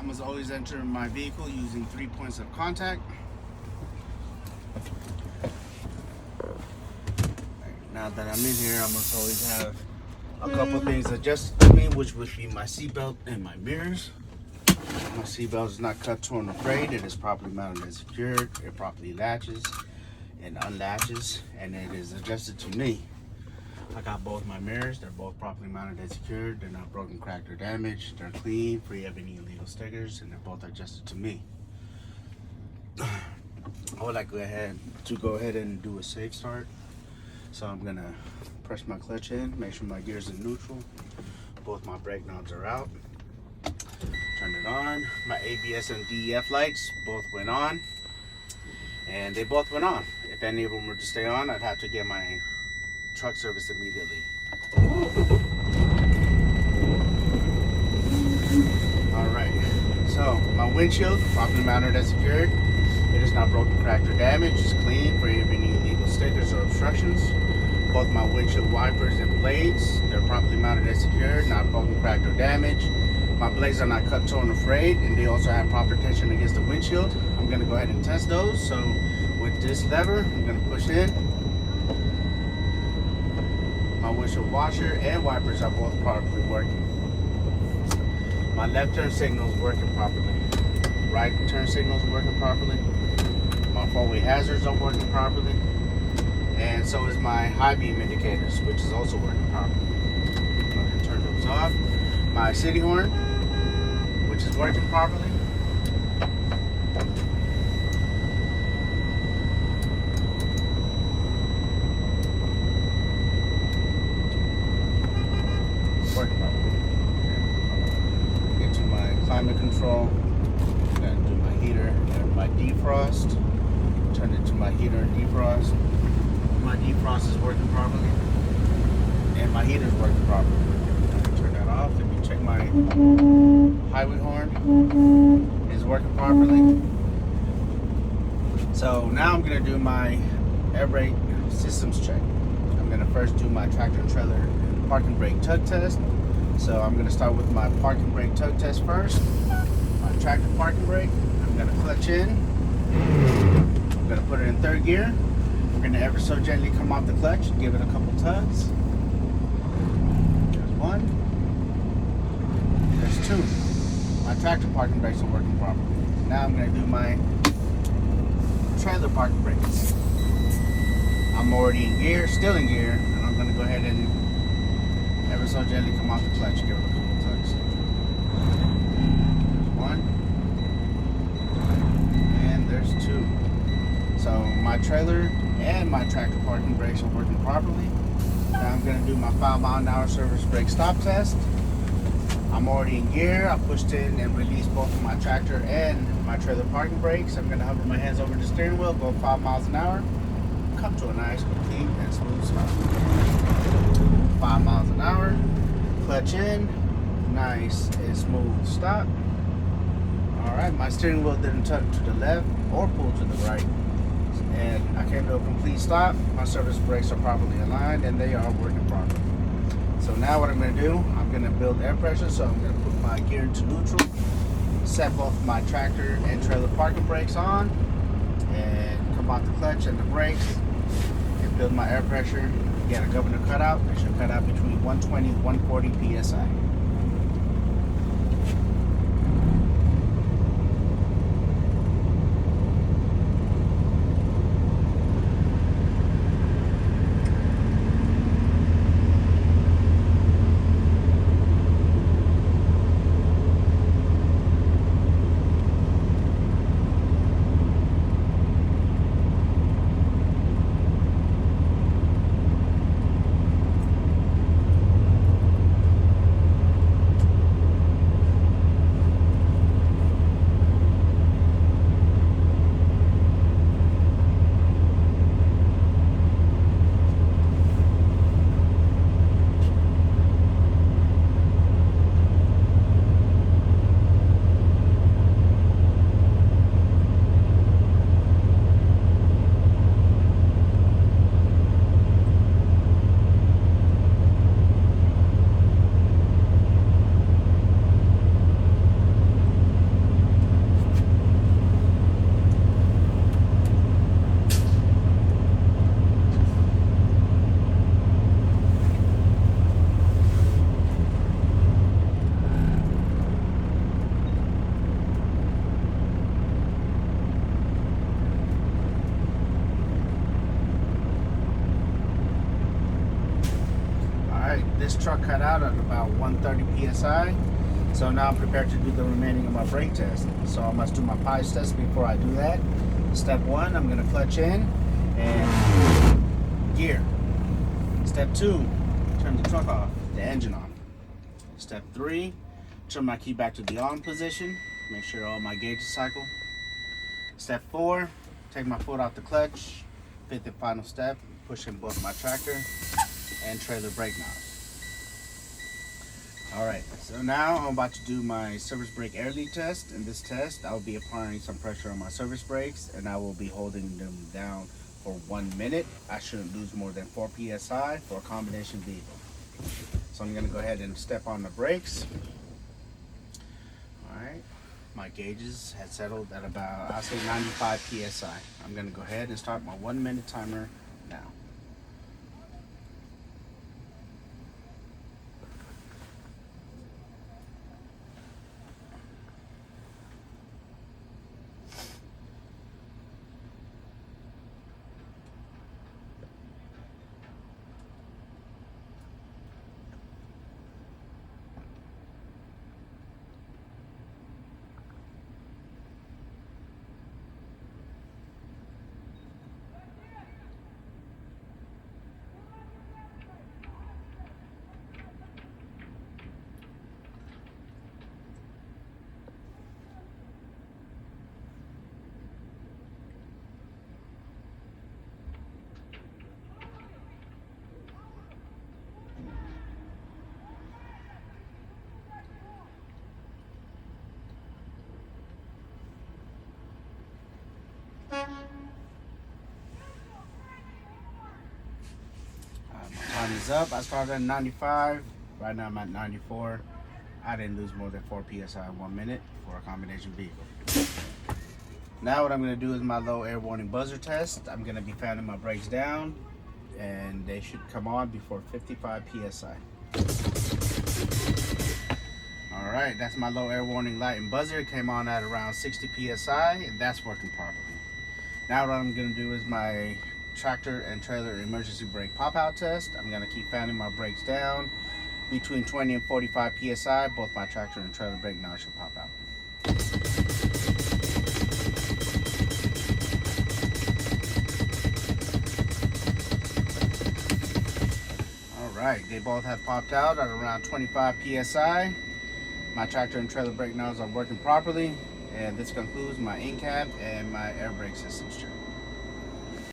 I must always enter my vehicle using 3 points of contact. Now that I'm in here, I must always have a couple things adjusted to me, which would be my seatbelt and my mirrors. My seatbelt is not cut, torn, or frayed. It is properly mounted and secured. It properly latches and unlatches, and it is adjusted to me. I got both my mirrors. They're both properly mounted and secured. They're not broken, cracked, or damaged. They're clean, free of any illegal stickers, and they're both adjusted to me. I would like to go ahead and do a safe start. So I'm gonna press my clutch in, make sure my gear's in neutral. Both my brake knobs are out. Turn it on. My ABS and DEF lights both went on, and they both went on. If any of them were to stay on, I'd have to get my truck service immediately. All right, so my windshield properly mounted and secured. It is not broken, cracked, or damaged. It's clean, free of any illegal stickers or obstructions. Both my windshield wipers and blades, they're properly mounted and secured, not broken, cracked, or damaged. My blades are not cut, torn, or frayed, and they also have proper tension against the windshield. I'm gonna go ahead and test those. So with this lever, I'm gonna push in. My windshield washer and wipers are both properly working. My left turn signal is working properly. Right turn signal is working properly. My four-way hazards are working properly. And so is my high beam indicators, which is also working properly. I'm going to turn those off. My city horn, which is working properly. Working properly. Get to my climate control. Then do my heater and my defrost. Turn it to my heater and defrost. My defrost is working properly, and my heater is working properly. Turn that off. Let me check my highway horn. It's working properly. So now I'm gonna do my air brake systems check. I'm gonna first do my tractor trailer parking brake tug test. So I'm gonna start with my parking brake tug test first. My tractor parking brake. I'm gonna clutch in. I'm gonna put it in third gear. We're going to ever so gently come off the clutch and give it a couple tugs. There's one. There's two. My tractor parking brakes are working properly. Now I'm going to do my trailer parking brakes. I'm already in gear, still in gear, and I'm going to go ahead and ever so gently come off the clutch and give it a couple tugs. There's one. And there's two. So my trailer and my tractor parking brakes are working properly. Now I'm going to do my 5 mile an hour service brake stop test. I'm already in gear. I pushed in and released both of my tractor and my trailer parking brakes. I'm going to hover my hands over the steering wheel, go 5 miles an hour, come to a nice, complete, and smooth stop. 5 miles an hour, clutch in, nice and smooth stop. All right, my steering wheel didn't tuck to the left or pull to the right. And I came to a complete stop. My service brakes are properly aligned and they are working properly. So now what I'm going to do, I'm going to build air pressure. So I'm going to put my gear into neutral, set both my tractor and trailer parking brakes on, and come off the clutch and the brakes and build my air pressure. Get a governor cutout. It should cut out between 120 and 140 psi. truck cut out at about 130 psi. So now I'm prepared to do the remaining of my brake test. So I must do my PIES test before I do that. Step 1, I'm going to clutch in and gear. Step 2, turn the truck off, the engine off. Step 3, turn my key back to the on position. Make sure all my gauges cycle. Step 4, take my foot off the clutch. Fifth and final step, push in both my tractor and trailer brake knobs. Alright, so now I'm about to do my service brake air leak test. In this test, I'll be applying some pressure on my service brakes and I will be holding them down for 1 minute. I shouldn't lose more than 4 psi for a combination vehicle. So I'm going to go ahead and step on the brakes. Alright, my gauges had settled at about, I'll say 95 psi. I'm going to go ahead and start my 1 minute timer now. My time is up. I started at 95. Right now I'm at 94. I didn't lose more than 4 psi in 1 minute for a combination vehicle. Now what I'm going to do is my low air warning buzzer test. I'm going to be fanning my brakes down and they should come on before 55 psi. Alright, that's my low air warning light and buzzer. It came on at around 60 psi and that's working properly. Now what I'm going to do is my tractor and trailer emergency brake pop out test. I'm going to keep fanning my brakes down between 20 and 45 psi. Both my tractor and trailer brake knobs should pop out. Alright, they both have popped out at around 25 psi. My tractor and trailer brake knobs are working properly, and this concludes my in-cab and my air brake systems check.